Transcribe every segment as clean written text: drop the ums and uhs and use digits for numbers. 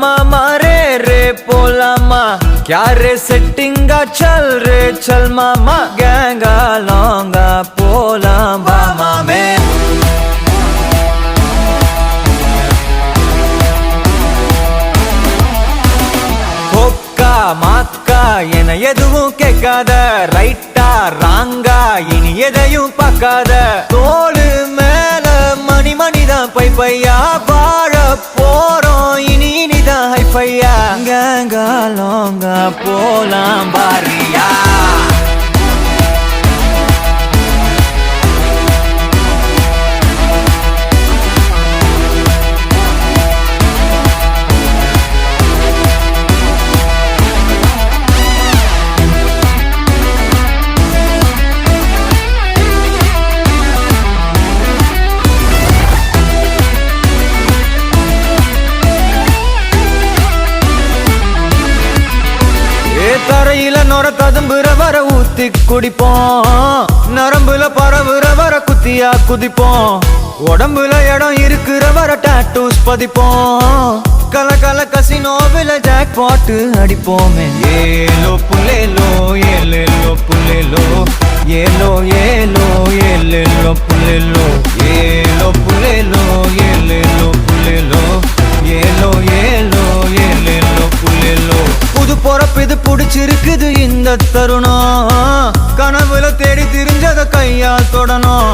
मामा रे पोलामा क्या रे सेटिंगा चल रे चल मामा गैंगा लौंगा पोला मामा में कोक्का माक्का என எதுவும் கேட்காத ரைட்டா ராங்கா இனி எதையும் பார்க்காத தோளு மேல மணி மணிதான் பை பையா வாழ போறோம் இனி இனிதான் ஹைஃபையா கேங்கா லோங்கா போலாம் பாரியா தரையில நொர ததும்புற வர ஊத்தி குடிப்போம் நரம்புல பரவுற வர குத்தியா குதிப்போம் உடம்புல இடம் இருக்கிற வர டாட்டூஸ் பதிப்போம் கல கல கசினோவில ஜாக் பாட்டு அடிப்போமே ஏலோ புலேலோ ஏலேலோ புலேலோ ஏலோ ஏலோ ஏலேலோ புலேலோ ஏலோ புலேலோ ஏலேலோ புலேலோ ஏலோ ஏலோ ஏலேலோ புலேலோ புது பொறப்பு இது புடிச்சிருக்குது இந்த தருணம் கனவுல தேடி திரிஞ்சத கையால் தொடணும்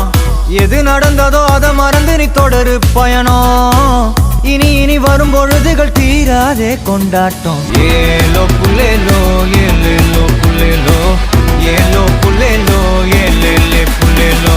எது நடந்ததோ அதை மறந்து நீ தொடரு பயணம் இனி இனி வரும் பொழுதுகள் தீராதே கொண்டாட்டம் ஏலோ புலேலோ ஏலேலோ புலேலோ ஏலோ புலேலோ ஏலேலே புலேலோ